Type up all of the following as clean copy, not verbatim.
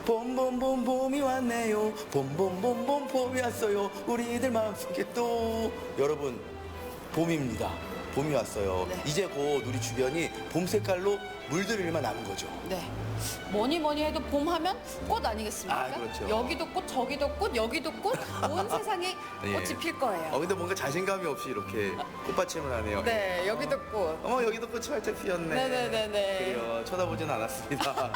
봄봄봄 봄이 왔네요. 봄봄봄봄 봄이 왔어요. 우리들 마음속에 또 여러분 봄입니다. 봄이 왔어요. 네. 이제 곧 우리 주변이 봄 색깔로 물들 일만 남은 거죠. 네. 뭐니 뭐니 해도 봄 하면 꽃 아니겠습니까? 아, 그렇죠. 여기도 꽃, 저기도 꽃, 여기도 꽃, 온 세상에 예. 꽃이 필 거예요. 근데 뭔가 자신감이 없이 이렇게 꽃받침을 하네요. 네, 여기도 꽃. 어머, 여기도 꽃이 활짝 피었네. 네네네네. 그래요. 쳐다보진 않았습니다.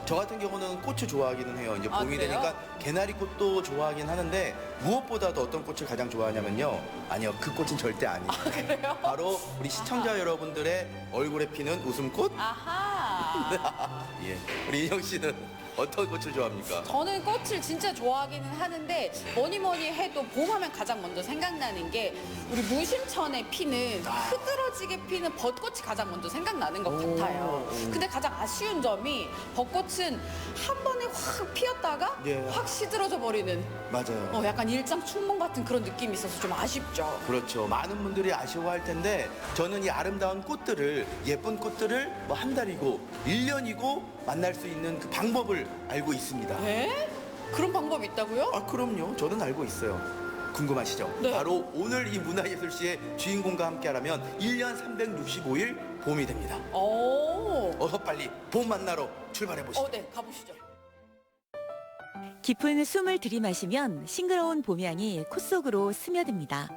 저 같은 경우는 꽃을 좋아하기는 해요. 이제 아, 봄이 그래요? 되니까 개나리 꽃도 좋아하긴 하는데 무엇보다도 어떤 꽃을 가장 좋아하냐면요. 아니요, 그 꽃은 절대 아니에요. 그래요? 바로 우리 시청자 여러분들의 얼굴에 피는 웃음꽃. 아하. 예. 우리 인형 씨는 어떤 꽃을 좋아합니까? 저는 꽃을 진짜 좋아하기는 하는데 뭐니 뭐니 해도 봄 하면 가장 먼저 생각나는 게 우리 무심천에 피는 흐드러지게 피는 벚꽃이 가장 먼저 생각나는 것 같아요. 근데 가장 아쉬운 점이 벚꽃은 한 번에 확 피었다가 예. 확 시들어져 버리는 맞아요. 약간 일장춘몽 같은 그런 느낌이 있어서 좀 아쉽죠. 그렇죠. 많은 분들이 아쉬워할 텐데 저는 이 아름다운 꽃들을 예쁜 꽃들을 뭐 한 달이고 1년이고 만날 수 있는 그 방법을 알고 있습니다. 네? 그런 방법이 있다고요? 아, 그럼요. 저는 알고 있어요. 궁금하시죠? 네. 바로 오늘 이 문화예술시의 주인공과 함께하라면 1년 365일 봄이 됩니다. 오. 어서 빨리 봄 만나러 출발해 보시죠. 네, 가보시죠. 깊은 숨을 들이마시면 싱그러운 봄향이 콧 속으로 스며듭니다.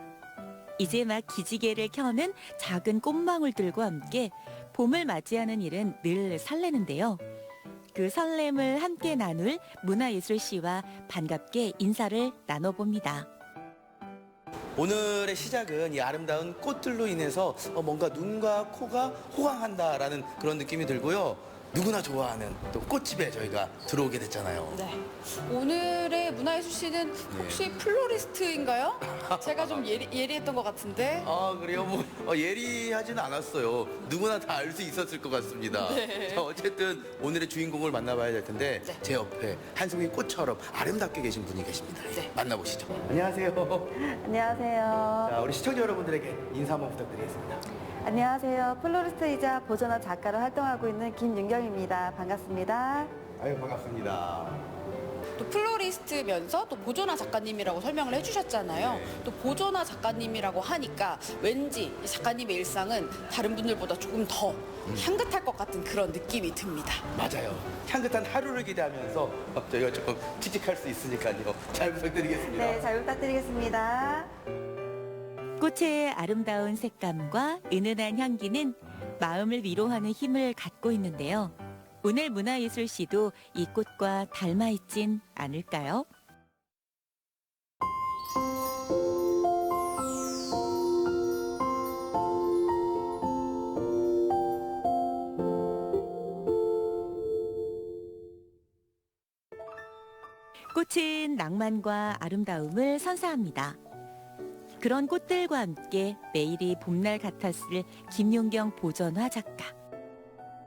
이제 막 기지개를 켜는 작은 꽃망울들과 함께 봄을 맞이하는 일은 늘 설레는데요. 그 설렘을 함께 나눌 문화예술씨와 반갑게 인사를 나눠봅니다. 오늘의 시작은 이 아름다운 꽃들로 인해서 뭔가 눈과 코가 호강한다라는 그런 느낌이 들고요. 누구나 좋아하는 또 꽃집에 저희가 들어오게 됐잖아요. 네. 오늘의 문화예술 씨는 혹시 플로리스트인가요? 제가 좀 예리했던 것 같은데. 아, 그래요? 예리하지는 않았어요. 누구나 다 알 수 있었을 것 같습니다. 네. 자, 어쨌든 오늘의 주인공을 만나봐야 될 텐데 네. 제 옆에 한 송이 꽃처럼 아름답게 계신 분이 계십니다. 네. 만나보시죠. 안녕하세요. 안녕하세요. 자, 우리 시청자 여러분들에게 인사 한번 부탁드리겠습니다. 안녕하세요. 플로리스트이자 보존화 작가로 활동하고 있는 김윤경입니다. 반갑습니다. 아유, 반갑습니다. 또 플로리스트면서 또 보존화 작가님이라고 설명을 해주셨잖아요. 네. 또 보존화 작가님이라고 하니까 왠지 이 작가님의 일상은 다른 분들보다 조금 더 향긋할 것 같은 그런 느낌이 듭니다. 맞아요. 향긋한 하루를 기대하면서 저희가 조금 취직할 수 있으니까요. 잘 부탁드리겠습니다. 네, 잘 부탁드리겠습니다. 꽃의 아름다운 색감과 은은한 향기는 마음을 위로하는 힘을 갖고 있는데요. 오늘 문화예술씨도 이 꽃과 닮아있진 않을까요? 꽃은 낭만과 아름다움을 선사합니다. 그런 꽃들과 함께 매일이 봄날 같았을 김윤경 보존화 작가.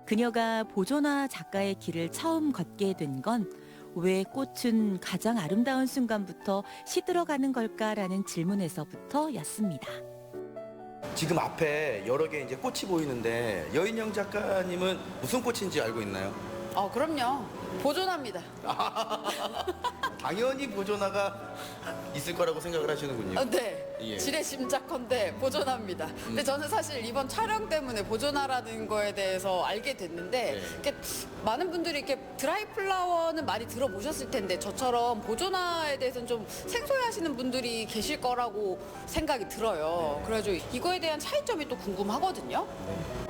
그녀가 보존화 작가의 길을 처음 걷게 된 건 왜 꽃은 가장 아름다운 순간부터 시들어가는 걸까라는 질문에서부터였습니다. 지금 앞에 여러 개 이제 꽃이 보이는데 여인영 작가님은 무슨 꽃인지 알고 있나요? 그럼요. 보존합니다. 당연히 보존화가 있을 거라고 생각을 하시는군요. 네. 예. 지레 짐작컨대 보존합니다. 근데 저는 사실 이번 촬영 때문에 보존화라는 거에 대해서 알게 됐는데 네. 이렇게 많은 분들이 이렇게 드라이 플라워는 많이 들어보셨을 텐데 저처럼 보존화에 대해서는 좀 생소해하시는 분들이 계실 거라고 생각이 들어요. 네. 그래가지고 이거에 대한 차이점이 또 궁금하거든요.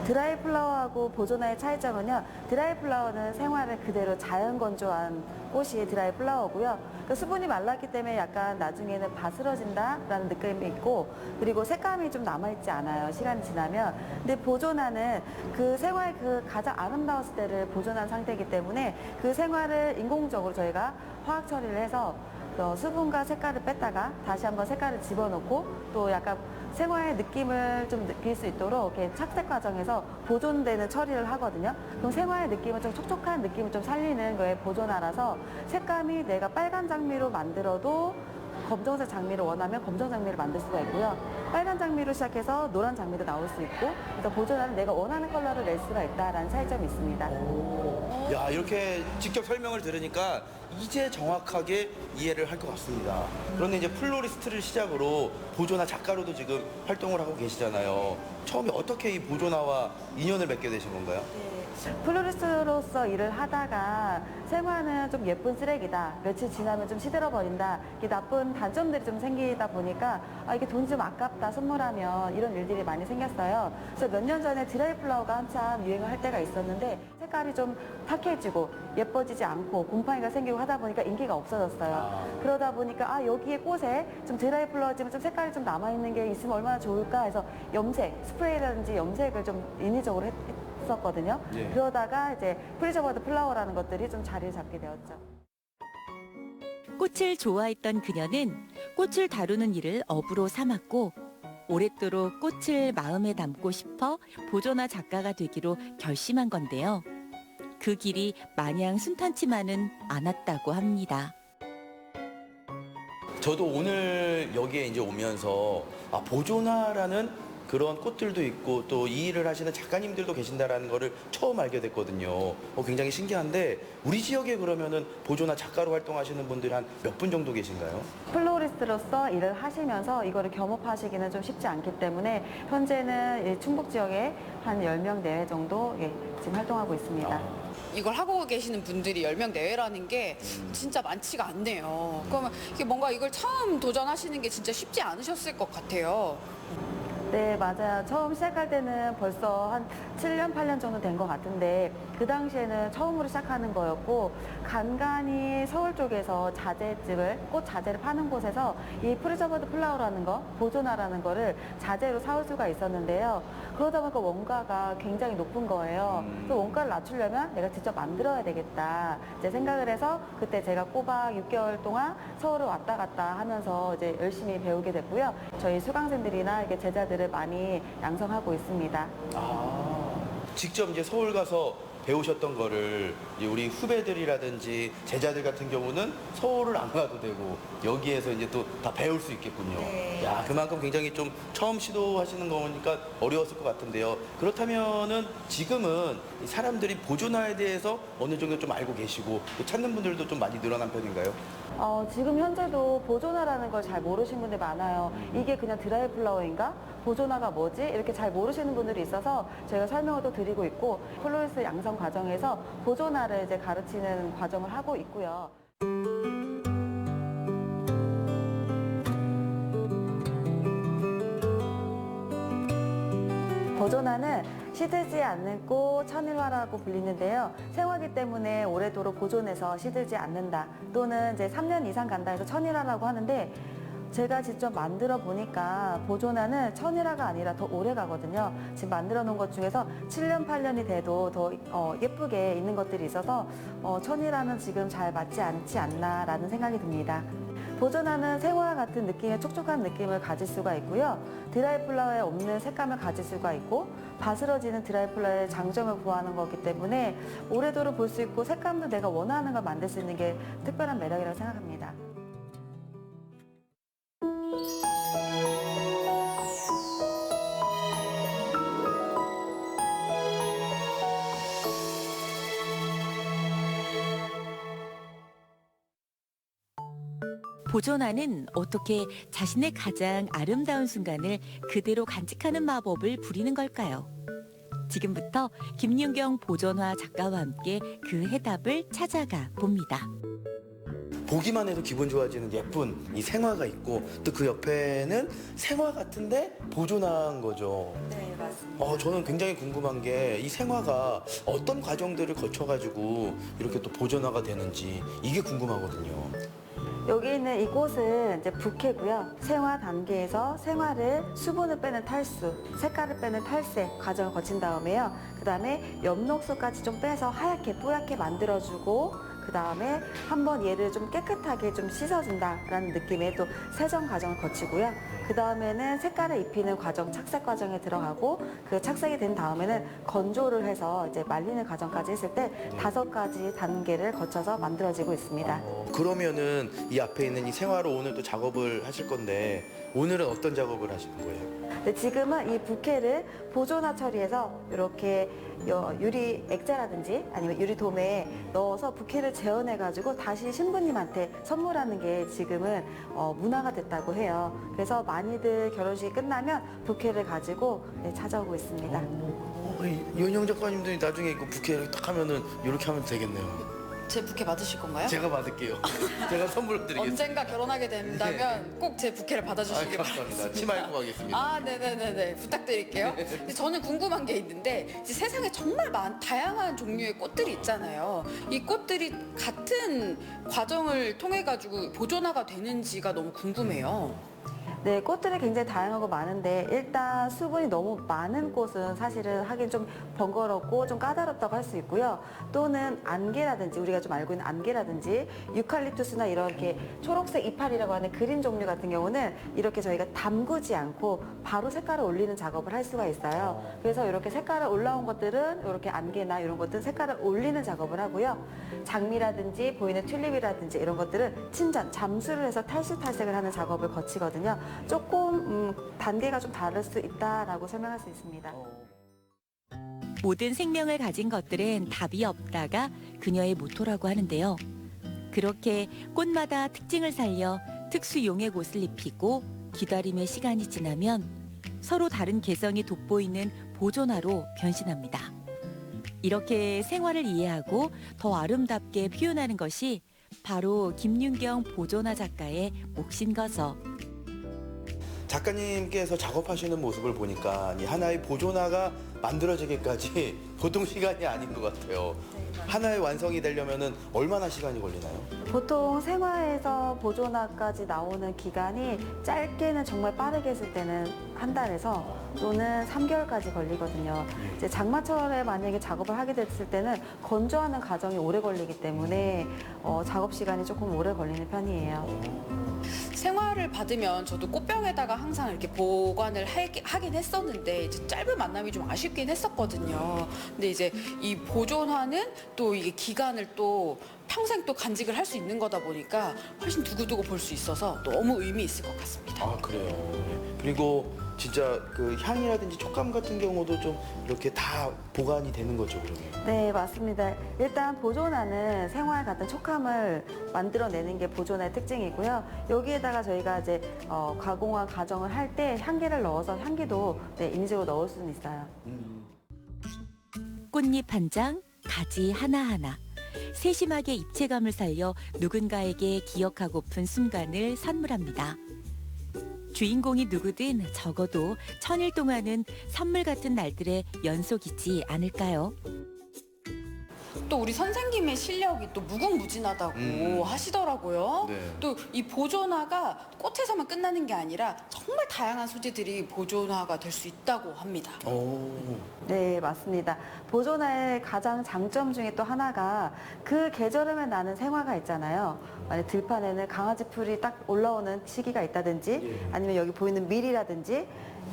드라이 플라워하고 보존화의 차이점은요. 드라이 플라워는 생화를 그대로 자연 건조한 꽃이 드라이 플라워고요. 그 수분이 말랐기 때문에 약간 나중에는 바스러진다라는 느낌이 있고 그리고 색감이 좀 남아있지 않아요. 시간이 지나면. 근데 보존화는 그 생화의 그 가장 아름다웠을 때를 보존한 상태이기 때문에 그 생화를 인공적으로 저희가 화학 처리를 해서 수분과 색깔을 뺐다가 다시 한번 색깔을 집어넣고 또 약간 생화의 느낌을 좀 느낄 수 있도록 이렇게 착색 과정에서 보존되는 처리를 하거든요. 그럼 생화의 느낌은 좀 촉촉한 느낌을 좀 살리는 거에 보존화라서 색감이 내가 빨간 장미로 만들어도 검정색 장미를 원하면 검정 장미를 만들 수가 있고요. 빨간 장미로 시작해서 노란 장미도 나올 수 있고, 그래서 보존하는 내가 원하는 컬러를 낼 수가 있다라는 차이점이 있습니다. 야, 이렇게 직접 설명을 들으니까 이제 정확하게 이해를 할 것 같습니다. 그런데 이제 플로리스트를 시작으로 보조나 작가로도 지금 활동을 하고 계시잖아요. 처음에 어떻게 이 보조나와 인연을 맺게 되신 건가요? 플로리스트로서 일을 하다가 생화는 좀 예쁜 쓰레기다. 며칠 지나면 좀 시들어버린다. 이게 나쁜 단점들이 좀 생기다 보니까 이게 돈 좀 아깝다 선물하면 이런 일들이 많이 생겼어요. 그래서 몇 년 전에 드라이 플라워가 한참 유행을 할 때가 있었는데 색깔이 좀 탁해지고 예뻐지지 않고 곰팡이가 생기고 하다 보니까 인기가 없어졌어요. 그러다 보니까 여기에 꽃에 좀 드라이 플라워지만 좀 색깔이 좀 남아있는 게 있으면 얼마나 좋을까 해서 염색, 스프레이라든지 염색을 좀 인위적으로 했었거든요. 예. 그러다가 이제 프리저버드 플라워라는 것들이 좀 자리를 잡게 되었죠. 꽃을 좋아했던 그녀는 꽃을 다루는 일을 업으로 삼았고 오랫도록 꽃을 마음에 담고 싶어 보조나 작가가 되기로 결심한 건데요. 그 길이 마냥 순탄치만은 않았다고 합니다. 저도 오늘 여기에 이제 오면서 보조나라는 그런 꽃들도 있고 또 이 일을 하시는 작가님들도 계신다라는 거를 처음 알게 됐거든요. 굉장히 신기한데 우리 지역에 그러면은 보조나 작가로 활동하시는 분들이 한 몇 분 정도 계신가요? 플로리스트로서 일을 하시면서 이거를 겸업하시기는 좀 쉽지 않기 때문에 현재는 충북 지역에 한 10명 내외 정도 지금 활동하고 있습니다. 이걸 하고 계시는 분들이 10명 내외라는 게 진짜 많지가 않네요. 그러면 이게 뭔가 이걸 처음 도전하시는 게 진짜 쉽지 않으셨을 것 같아요. 네, 맞아요. 처음 시작할 때는 벌써 한 7년, 8년 정도 된 것 같은데 그 당시에는 처음으로 시작하는 거였고 간간히 서울 쪽에서 꽃 자재를 파는 곳에서 이 프리저버드 플라워라는 거, 보조나라는 거를 자재로 사올 수가 있었는데요. 그러다 보니까 원가가 굉장히 높은 거예요. 그 원가를 낮추려면 내가 직접 만들어야 되겠다. 이제 생각을 해서 그때 제가 꼬박 6개월 동안 서울을 왔다 갔다 하면서 이제 열심히 배우게 됐고요. 저희 수강생들이나 이게 제자들을 많이 양성하고 있습니다. 직접 이제 서울 가서 배우셨던 거를 이제 우리 후배들이라든지 제자들 같은 경우는 서울을 안 가도 되고 여기에서 이제 또 다 배울 수 있겠군요. 네. 야, 그만큼 굉장히 좀 처음 시도하시는 거니까 어려웠을 것 같은데요. 그렇다면은 지금은 이 사람들이 보조나에 대해서 어느 정도 좀 알고 계시고 또 찾는 분들도 좀 많이 늘어난 편인가요? 지금 현재도 보조나라는 걸 잘 모르시는 분들이 많아요. 이게 그냥 드라이 플라워인가? 보조나가 뭐지? 이렇게 잘 모르시는 분들이 있어서 저희가 설명을 또 드리고 있고 플로리스트 양성 과정에서 보조나를 이제 가르치는 과정을 하고 있고요. 보조나는 시들지 않는 꽃 천일화라고 불리는데요. 생화기 때문에 오래도록 보존해서 시들지 않는다. 또는 이제 3년 이상 간다 해서 천일화라고 하는데 제가 직접 만들어 보니까 보조나는 천일화가 아니라 더 오래 가거든요. 지금 만들어 놓은 것 중에서 7년, 8년이 돼도 더 예쁘게 있는 것들이 있어서 천일화는 지금 잘 맞지 않지 않나라는 생각이 듭니다. 보조나는 생화와 같은 느낌의 촉촉한 느낌을 가질 수가 있고요. 드라이 플라워에 없는 색감을 가질 수가 있고 바스러지는 드라이 플라워의 장점을 구하는 거기 때문에 오래도록 볼 수 있고 색감도 내가 원하는 걸 만들 수 있는 게 특별한 매력이라고 생각합니다. 보조나는 어떻게 자신의 가장 아름다운 순간을 그대로 간직하는 마법을 부리는 걸까요? 지금부터 김윤경 보존화 작가와 함께 그 해답을 찾아가 봅니다. 보기만 해도 기분 좋아지는 예쁜 이 생화가 있고 또 그 옆에는 생화 같은데 보조나인 거죠. 네, 맞습니다. 저는 굉장히 궁금한 게 이 생화가 어떤 과정들을 거쳐가지고 이렇게 또 보조나가 되는지 이게 궁금하거든요. 여기 있는 이 꽃은 이제 부케고요. 생화 단계에서 생화를 수분을 빼는 탈수, 색깔을 빼는 탈색 과정을 거친 다음에요. 그 다음에 엽록소까지 좀 빼서 하얗게 뽀얗게 만들어주고 그 그 다음에 한번 얘를 좀 깨끗하게 좀 씻어준다라는 느낌의 또 세정 과정을 거치고요. 그 다음에는 색깔을 입히는 과정, 착색 과정에 들어가고 그 착색이 된 다음에는 건조를 해서 이제 말리는 과정까지 했을 때 5가지 단계를 거쳐서 만들어지고 있습니다. 그러면은 이 앞에 있는 이 생화로 오늘 또 작업을 하실 건데 오늘은 어떤 작업을 하시는 거예요? 근데 지금은 이 부케를 보존화 처리해서 이렇게 유리 액자라든지 아니면 유리 도매에 넣어서 부케를 재현해가지고 다시 신부님한테 선물하는 게 지금은 문화가 됐다고 해요. 그래서 많이들 결혼식이 끝나면 부케를 가지고 찾아오고 있습니다. 윤영 작가님들이 나중에 이거 부케 딱 하면은 이렇게 하면 되겠네요. 제 부케 받으실 건가요? 제가 받을게요. 제가 선물로 드리겠습니다. 언젠가 결혼하게 된다면 꼭 제 부케를 받아주시기 바랍니다. 감사합니다. 치마 입고 가겠습니다. 아, 네네네네. 부탁드릴게요. 근데 저는 궁금한 게 있는데, 이제 세상에 정말 다양한 종류의 꽃들이 있잖아요. 이 꽃들이 같은 과정을 통해가지고 보존화가 되는지가 너무 궁금해요. 네, 꽃들이 굉장히 다양하고 많은데 일단 수분이 너무 많은 꽃은 사실은 하긴 좀 번거롭고 좀 까다롭다고 할 수 있고요. 또는 안개라든지 우리가 좀 알고 있는 안개라든지 유칼립투스나 이렇게 초록색 이파리라고 하는 그린 종류 같은 경우는 이렇게 저희가 담그지 않고 바로 색깔을 올리는 작업을 할 수가 있어요. 그래서 이렇게 색깔을 올라온 것들은 이렇게 안개나 이런 것들은 색깔을 올리는 작업을 하고요. 장미라든지 보이는 튤립이라든지 이런 것들은 침전, 잠수를 해서 탈수탈색을 하는 작업을 거치거든요. 조금 단계가 좀 다를 수 있다라고 설명할 수 있습니다. 모든 생명을 가진 것들은 답이 없다가 그녀의 모토라고 하는데요. 그렇게 꽃마다 특징을 살려 특수 용의 옷을 입히고 기다림의 시간이 지나면 서로 다른 개성이 돋보이는 보존화로 변신합니다. 이렇게 생활을 이해하고 더 아름답게 표현하는 것이 바로 김윤경 보존화 작가의 몫인 거죠. 작가님께서 작업하시는 모습을 보니까 이 하나의 보존화가 만들어지기까지 보통 시간이 아닌 것 같아요. 하나의 완성이 되려면은 얼마나 시간이 걸리나요? 보통 생화에서 보존화까지 나오는 기간이 짧게는 정말 빠르게 했을 때는 한 달에서 또는 3개월까지 걸리거든요. 이제 장마철에 만약에 작업을 하게 됐을 때는 건조하는 과정이 오래 걸리기 때문에 작업 시간이 조금 오래 걸리는 편이에요. 생화를 받으면 저도 꽃병에다가 항상 이렇게 보관을 하긴 했었는데 이제 짧은 만남이 좀 아쉽긴 했었거든요. 근데 이제 이 보존화는 또 이게 기간을 또 평생 또 간직을 할 수 있는 거다 보니까 훨씬 두고두고 볼 수 있어서 너무 의미 있을 것 같습니다. 아, 그래요. 그리고 진짜 그 향이라든지 촉감 같은 경우도 좀 이렇게 다 보관이 되는 거죠, 그러면? 네, 맞습니다. 일단 보존화는 생활 같은 촉감을 만들어내는 게 보존화의 특징이고요. 여기에다가 저희가 이제 가공화 과정을 할 때 향기를 넣어서 향기도 인위적으로 넣을 수는 있어요. 꽃잎 한 장, 가지 하나하나. 세심하게 입체감을 살려 누군가에게 기억하고픈 순간을 선물합니다. 주인공이 누구든 적어도 1000일 동안은 선물 같은 날들의 연속이지 않을까요? 또 우리 선생님의 실력이 또 무궁무진하다고 하시더라고요. 네. 또 이 보존화가 꽃에서만 끝나는 게 아니라 정말 다양한 소재들이 보존화가 될 수 있다고 합니다. 네, 맞습니다. 보존화의 가장 장점 중에 또 하나가 그 계절에만 나는 생화가 있잖아요. 만약 들판에는 강아지 풀이 딱 올라오는 시기가 있다든지 아니면 여기 보이는 밀이라든지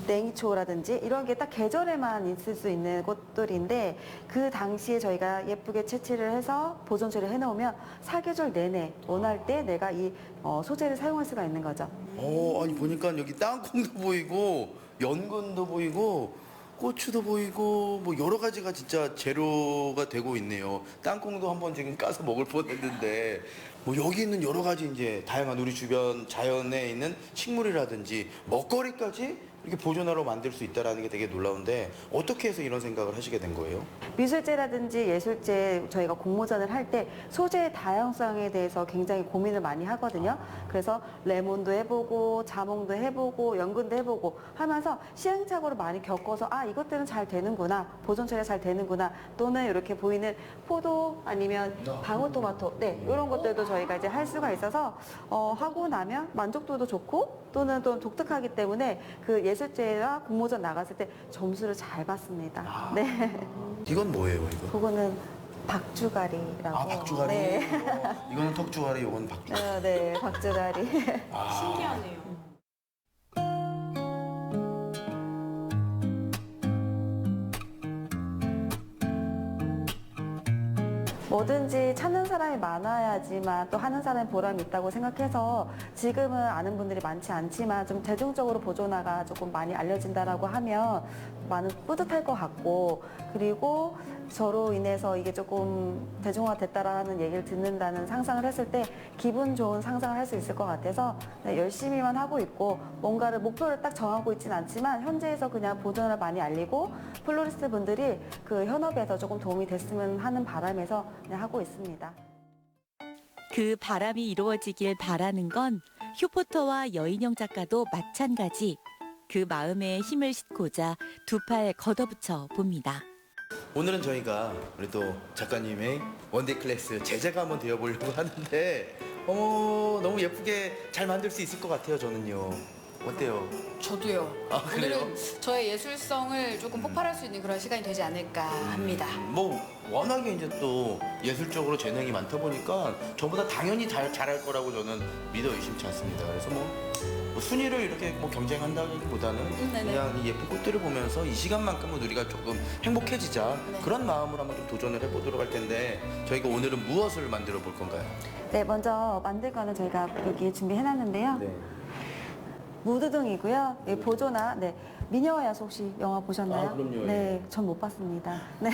냉이초라든지 이런 게 딱 계절에만 있을 수 있는 꽃들인데 그 당시에 저희가 예쁘게 채취를 해서 보존 처리를 해놓으면 사계절 내내 원할 때 내가 이 소재를 사용할 수가 있는 거죠. 아니 보니까 여기 땅콩도 보이고 연근도 보이고 고추도 보이고 뭐 여러 가지가 진짜 재료가 되고 있네요. 땅콩도 한번 지금 까서 먹을 뻔했는데 뭐 여기 있는 여러 가지 이제 다양한 우리 주변 자연에 있는 식물이라든지 먹거리까지 이렇게 보존화로 만들 수 있다라는 게 되게 놀라운데 어떻게 해서 이런 생각을 하시게 된 거예요? 미술제라든지 예술제 저희가 공모전을 할 때 소재의 다양성에 대해서 굉장히 고민을 많이 하거든요. 그래서 레몬도 해보고 자몽도 해보고 연근도 해보고 하면서 시행착오를 많이 겪어서 아 이것들은 잘 되는구나 보존 처리가 잘 되는구나 또는 이렇게 보이는 포도 아니면 방울토마토 이런 것들도 저희가 이제 할 수가 있어서 하고 나면 만족도도 좋고 또는 또 독특하기 때문에 그 예술제와 공모전 나갔을 때 점수를 잘 받습니다. 네. 이건 뭐예요, 이거? 그거는 박주가리라고. 아, 박주가리. 네. 이거는 턱주가리, 이건 박주가리. 네, 박주가리. 신기하네요. 뭐든지 찾는 사람이 많아야지만 또 하는 사람이 보람이 있다고 생각해서 지금은 아는 분들이 많지 않지만 좀 대중적으로 보조나가 조금 많이 알려진다라고 하면 많은 뿌듯할 것 같고, 그리고 저로 인해서 이게 조금 대중화됐다라는 얘기를 듣는다는 상상을 했을 때 기분 좋은 상상을 할 수 있을 것 같아서 네, 열심히만 하고 있고, 뭔가를 목표를 딱 정하고 있진 않지만 현지에서 그냥 보조나를 많이 알리고 플로리스트 분들이 그 현업에서 조금 도움이 됐으면 하는 바람에서 그냥 하고 있습니다. 그 바람이 이루어지길 바라는 건 휴포터와 여인영 작가도 마찬가지. 그 마음에 힘을 싣고자 두 팔 걷어붙여 봅니다. 오늘은 저희가 우리 또 작가님의 원데이 클래스 제자가 한번 되어보려고 하는데 너무 예쁘게 잘 만들 수 있을 것 같아요, 저는요. 어때요? 저도요. 아, 그래요? 오늘은 저의 예술성을 조금 폭발할 수 있는 그런 시간이 되지 않을까 합니다. 뭐 워낙에 이제 또 예술적으로 재능이 많다 보니까 저보다 당연히 잘할 거라고 저는 믿어 의심치 않습니다. 그래서 뭐 순위를 이렇게 뭐 경쟁한다기보다는 네네. 그냥 이 예쁜 꽃들을 보면서 이 시간만큼은 우리가 조금 행복해지자 네. 그런 마음으로 한번 좀 도전을 해보도록 할 텐데, 저희가 오늘은 무엇을 만들어 볼 건가요? 네, 먼저 만들 거는 저희가 여기 준비해놨는데요. 네. 무드등이고요. 예, 보조나, 네. 미녀와 야수 혹시 영화 보셨나요? 아, 그럼요. 네, 전 못 봤습니다. 네.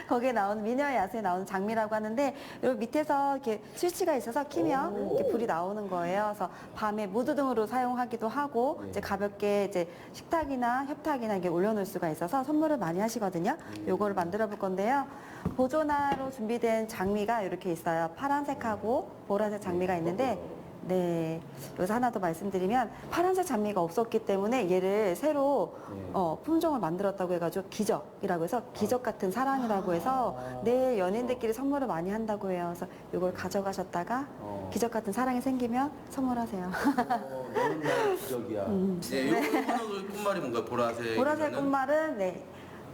거기에 나오는 미녀와 야수에 나오는 장미라고 하는데, 여기 밑에서 이렇게 스위치가 있어서 키면 이렇게 불이 나오는 거예요. 그래서 밤에 무드등으로 사용하기도 하고, 이제 가볍게 이제 식탁이나 협탁이나 이게 올려놓을 수가 있어서 선물을 많이 하시거든요. 요거를 만들어 볼 건데요. 보조나로 준비된 장미가 이렇게 있어요. 파란색하고 보라색 장미가 있는데, 네, 여기서 하나 더 말씀드리면 파란색 장미가 없었기 때문에 얘를 새로 품종을 만들었다고 해가지고 기적이라고 해서 기적 같은 사랑이라고 해서 내 연인들끼리 선물을 많이 한다고 해요. 그래서 이걸 가져가셨다가 기적 같은 사랑이 생기면 선물하세요. 너는 나의 기적이야. 네, 요거는 꽃말이 뭔가 보라색. 보라색 꽃말은 네,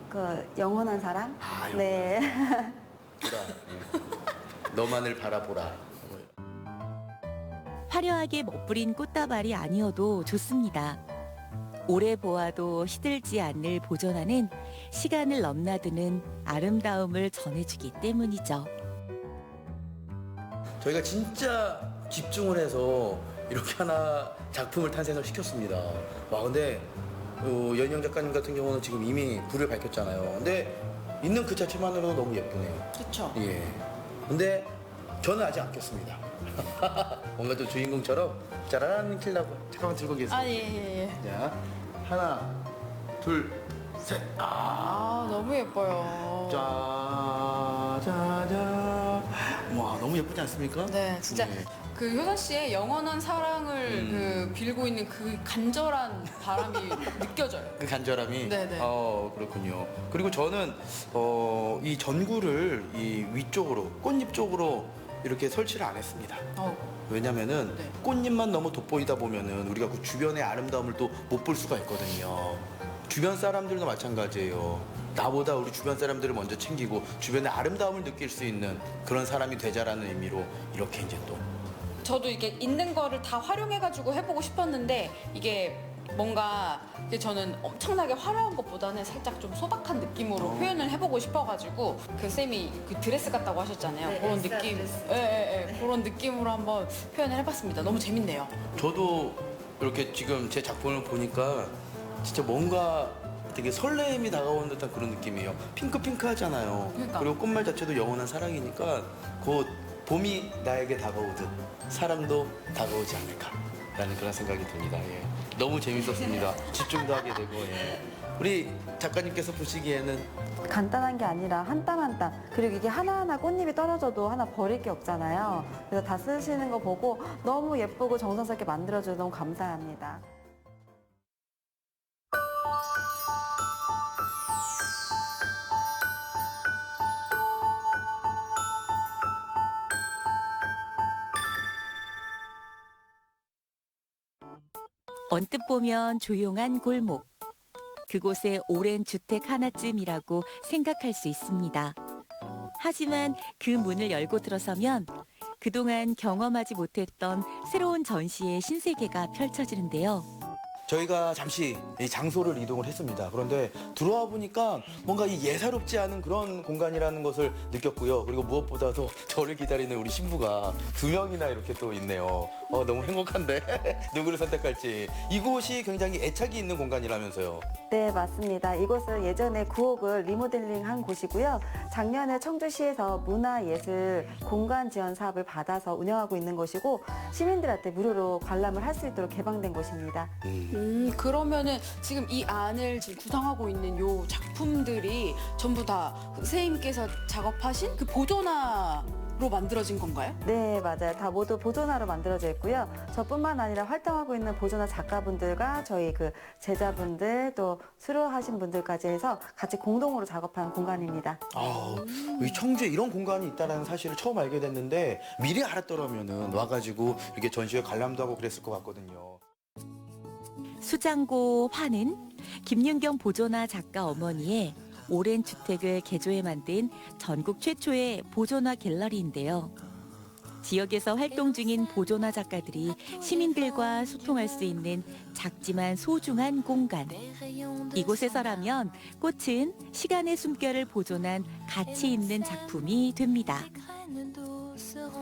그 영원한 사랑. 아, 영원한 네. 보라. 네. 너만을 바라보라. 화려하게 멋부린 꽃다발이 아니어도 좋습니다. 오래 보아도 시들지 않을 보존하는 시간을 넘나드는 아름다움을 전해주기 때문이죠. 저희가 진짜 집중을 해서 이렇게 하나 작품을 탄생을 시켰습니다. 와, 근데 연영 작가님 같은 경우는 지금 이미 불을 밝혔잖아요. 근데 있는 그 자체만으로도 너무 예쁘네요. 그렇죠. 예. 근데 저는 아직 안 켰습니다. 뭔가 좀 주인공처럼 짜라란 킬라고. 잠깐만 들고 계세요. 아, 예. 자, 하나, 둘, 셋. 아, 너무 예뻐요. 짜자자. 와, 너무 예쁘지 않습니까? 네, 진짜 네. 그 효선 씨의 영원한 사랑을 그 빌고 있는 그 간절한 바람이 느껴져요. 그 간절함이. 네네. 그렇군요. 그리고 저는 이 전구를 이 위쪽으로 꽃잎 쪽으로 이렇게 설치를 안 했습니다. 왜냐면은 네. 꽃잎만 너무 돋보이다 보면은 우리가 그 주변의 아름다움을 또 못 볼 수가 있거든요. 주변 사람들도 마찬가지예요. 나보다 우리 주변 사람들을 먼저 챙기고 주변의 아름다움을 느낄 수 있는 그런 사람이 되자라는 의미로 이렇게 이제 또. 저도 이게 있는 거를 다 활용해가지고 해보고 싶었는데 이게 뭔가 이게 저는 엄청나게 화려한 것보다는 살짝 좀 소박한 느낌으로 표현을 해보고 싶어가지고 그 쌤이 그 드레스 같다고 하셨잖아요. 네, 그런 엘사 느낌, 드레스. 그런 느낌으로 한번 표현을 해봤습니다. 너무 재밌네요. 저도 이렇게 지금 제 작품을 보니까 진짜 뭔가 되게 설렘이 다가오는 듯한 그런 느낌이에요. 핑크핑크하잖아요. 그러니까. 그리고 꽃말 자체도 영원한 사랑이니까 곧 봄이 나에게 다가오듯 사랑도 다가오지 않을까라는 그런 생각이 듭니다. 예. 너무 재밌었습니다. 집중도 하게 되고. 예. 우리 작가님께서 보시기에는 간단한 게 아니라 한 땀 한 땀, 그리고 이게 하나하나 꽃잎이 떨어져도 하나 버릴 게 없잖아요. 그래서 다 쓰시는 거 보고 너무 예쁘고 정성스럽게 만들어줘서 너무 감사합니다. 언뜻 보면 조용한 골목. 그곳에 오랜 주택 하나쯤이라고 생각할 수 있습니다. 하지만 그 문을 열고 들어서면 그동안 경험하지 못했던 새로운 전시의 신세계가 펼쳐지는데요. 저희가 잠시 이 장소를 이동을 했습니다. 그런데 들어와 보니까 뭔가 이 예사롭지 않은 그런 공간이라는 것을 느꼈고요. 그리고 무엇보다도 저를 기다리는 우리 신부가 2명이나 이렇게 또 있네요. 너무 행복한데 누구를 선택할지. 이곳이 굉장히 애착이 있는 공간이라면서요. 네, 맞습니다. 이곳은 예전에 구옥을 리모델링한 곳이고요. 작년에 청주시에서 문화예술 공간 지원 사업을 받아서 운영하고 있는 곳이고 시민들한테 무료로 관람을 할 수 있도록 개방된 곳입니다. 그러면은 지금 이 안을 지금 구성하고 있는 요 작품들이 전부 다 선생님께서 작업하신 그 보존화로 만들어진 건가요? 네, 맞아요. 다 모두 보존화로 만들어져 있고요. 저뿐만 아니라 활동하고 있는 보존화 작가분들과 저희 그 제자분들 또 수료하신 분들까지 해서 같이 공동으로 작업한 공간입니다. 이 청주에 이런 공간이 있다는 사실을 처음 알게 됐는데 미리 알았더라면은 와가지고 이렇게 전시회 관람도 하고 그랬을 것 같거든요. 수장고 화는 김윤경 보존화 작가 어머니의 오랜 주택을 개조해 만든 전국 최초의 보존화 갤러리인데요. 지역에서 활동 중인 보존화 작가들이 시민들과 소통할 수 있는 작지만 소중한 공간. 이곳에서라면 꽃은 시간의 숨결을 보존한 가치 있는 작품이 됩니다.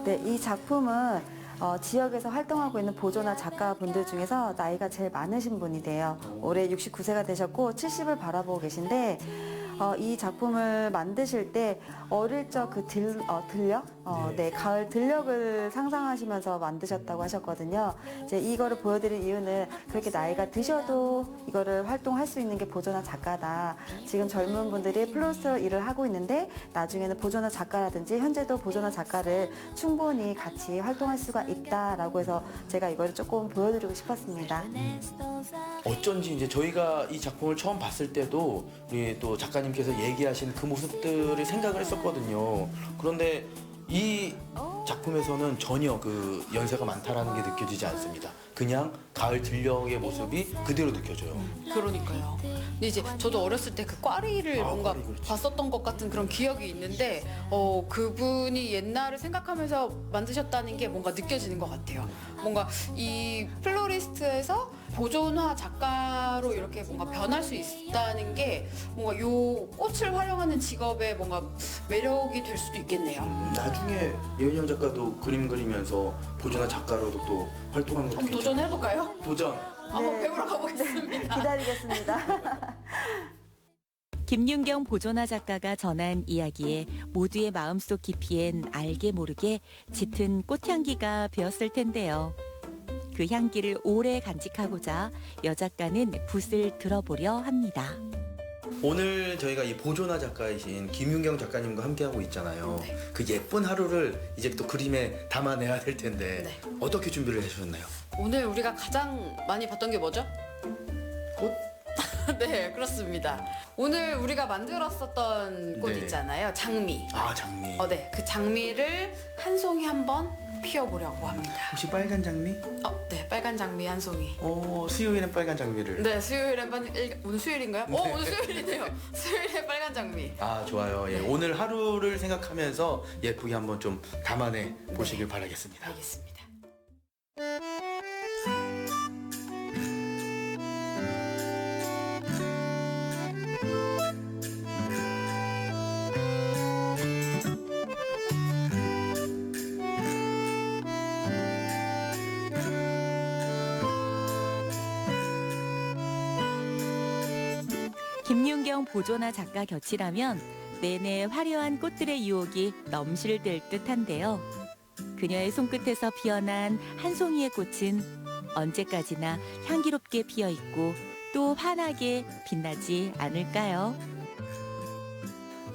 네, 이 작품은 지역에서 활동하고 있는 보존화 작가분들 중에서 나이가 제일 많으신 분이래요. 올해 69세가 되셨고 70을 바라보고 계신데 이 작품을 만드실 때 어릴 적 그 들녘? 네, 가을 들녘을 상상하시면서 만드셨다고 하셨거든요. 이제 이거를 보여드릴 이유는 그렇게 나이가 드셔도 이거를 활동할 수 있는 게 보존화 작가다. 지금 젊은 분들이 플로리스트로 일을 하고 있는데 나중에는 보존화 작가라든지 현재도 보존화 작가를 충분히 같이 활동할 수가 있다라고 해서 제가 이거를 조금 보여드리고 싶었습니다. 어쩐지 이제 저희가 이 작품을 처음 봤을 때도 우리 또 작가님께서 얘기하신 그 모습들을 생각을 했었거든요. 그런데 이 작품에서는 전혀 그 연세가 많다라는 게 느껴지지 않습니다. 그냥 가을 들녘의 모습이 그대로 느껴져요. 그러니까요. 근데 이제 저도 어렸을 때 그 꽈리를 뭔가 꽈리, 그렇지. 봤었던 것 같은 그런 기억이 있는데 그분이 옛날을 생각하면서 만드셨다는 게 뭔가 느껴지는 것 같아요. 뭔가 이 플로리스트에서 보존화 작가로 이렇게 뭔가 변할 수 있다는 게 뭔가 요 꽃을 활용하는 직업의 뭔가 매력이 될 수도 있겠네요. 나중에 예은영 작가도 그림 그리면서 보존화 작가로도 또 활동하는 것도 한번 도전해볼까요? 도전! 한번 배우러 가보겠습니다. 기다리겠습니다. 김윤경 보존화 작가가 전한 이야기에 모두의 마음속 깊이엔 알게 모르게 짙은 꽃향기가 배었을 텐데요. 그 향기를 오래 간직하고자 여 작가는 붓을 들어보려 합니다. 오늘 저희가 이 보존화 작가이신 김윤경 작가님과 함께하고 있잖아요. 그 예쁜 하루를 이제 또 그림에 담아내야 될 텐데 네. 어떻게 준비를 해주셨나요? 오늘 우리가 가장 많이 봤던 게 뭐죠? 꽃? 네, 그렇습니다. 오늘 우리가 만들었었던 꽃 네. 있잖아요. 장미. 장미. 네, 그 장미를 한 송이 한번 피워보려고 합니다. 혹시 빨간 장미? 네, 빨간 장미 한 송이. 수요일엔 빨간 장미를. 네, 수요일에 오늘 수요일인가요? 네. 오늘 수요일이네요. 수요일에 빨간 장미. 좋아요. 예. 오늘 하루를 생각하면서 예쁘게 한번 좀 담아내 보시길 바라겠습니다. 알겠습니다. 김윤경 보존화 작가 곁이라면 내내 화려한 꽃들의 유혹이 넘실될 듯한데요. 그녀의 손끝에서 피어난 한 송이의 꽃은 언제까지나 향기롭게 피어 있고 또 환하게 빛나지 않을까요?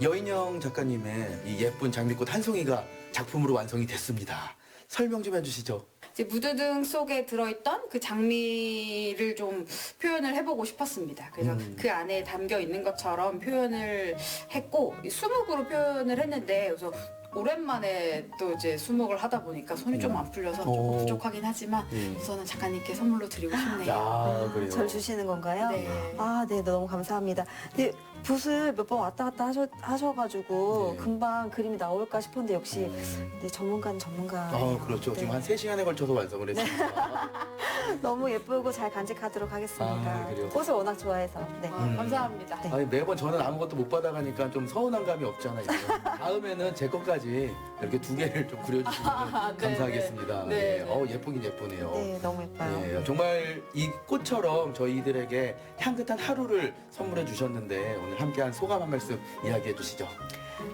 여인영 작가님의 이 예쁜 장미꽃 한 송이가 작품으로 완성이 됐습니다. 설명 좀 해주시죠. 이제 무드등 속에 들어있던 그 장미를 좀 표현을 해보고 싶었습니다. 그래서 그 안에 담겨 있는 것처럼 표현을 했고 수묵으로 표현을 했는데 그래서 오랜만에 또 이제 수목을 하다 보니까 손이 좀 안 풀려서 조금 부족하긴 하지만 우선은 작가님께 선물로 드리고 싶네요. 그래요. 절 주시는 건가요? 네. 네, 너무 감사합니다. 근데 붓을 몇 번 왔다 갔다 하셔가지고 네. 금방 그림이 나올까 싶었는데 역시 네, 전문가는 전문가. 그렇죠. 지금 네. 한 3시간에 걸쳐서 완성을 했습니다. 너무 예쁘고 잘 간직하도록 하겠습니다. 아, 그래요? 꽃을 워낙 좋아해서. 네. 감사합니다. 네. 아니, 매번 저는 아무것도 못 받아가니까 좀 서운한 감이 없잖아요. 다음에는 제 것까지 이렇게 2개를 좀 그려주시면 네, 감사하겠습니다. 네, 네. 예쁘긴 예쁘네요. 네, 너무 예뻐요. 네, 정말 이 꽃처럼 저희들에게 향긋한 하루를 선물해 주셨는데 오늘 함께한 소감 한 말씀 이야기해 주시죠.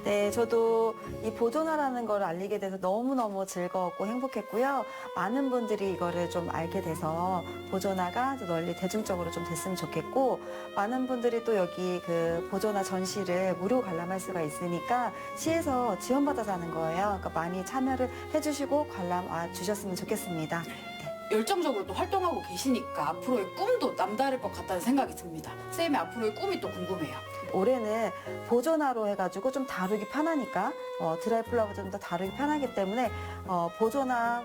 네, 저도 이 보존화라는 걸 알리게 돼서 너무너무 즐거웠고 행복했고요. 많은 분들이 이거를 좀 알게 돼서 보존화가 좀 널리 대중적으로 좀 됐으면 좋겠고, 많은 분들이 또 여기 그 보존화 전시를 무료 관람할 수가 있으니까 시에서 지원받아서 하는 거예요. 그러니까 많이 참여를 해주시고 관람 와 주셨으면 좋겠습니다. 열정적으로 또 활동하고 계시니까 앞으로의 꿈도 남다를 것 같다는 생각이 듭니다. 쌤의 앞으로의 꿈이 또 궁금해요. 올해는 보존화로 해가지고 좀 다루기 편하니까 드라이 플라워 좀 더 다루기 편하기 때문에 보존화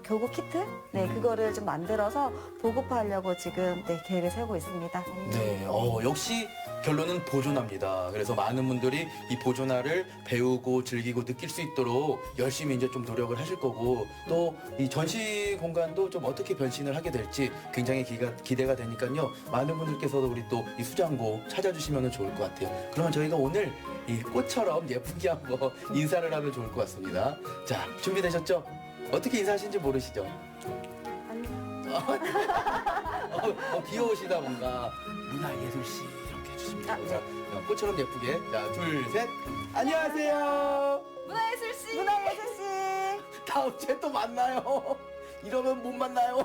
교구 키트 그거를 좀 만들어서 보급하려고 지금 계획을 세우고 있습니다. 네, 역시 결론은 보존합니다. 그래서 많은 분들이 이 보존화를 배우고 즐기고 느낄 수 있도록 열심히 이제 좀 노력을 하실 거고, 또 이 전시 공간도 좀 어떻게 변신을 하게 될지 굉장히 기대가 되니까요. 많은 분들께서도 우리 또 이 수장고 찾아주시면 좋을 것 같아요. 그러면 저희가 오늘 이 꽃처럼 예쁘게 한번 인사를 하면 좋을 것 같습니다. 자, 준비되셨죠? 어떻게 인사하시는지 모르시죠? 귀여우시다 뭔가. 문화예술씨 이렇게 해주십니다. 자, 꽃처럼 예쁘게. 자, 둘, 셋. 안녕하세요. 문화예술씨! 문화예술씨! 다음 주에 또 만나요. 이러면 못 만나요.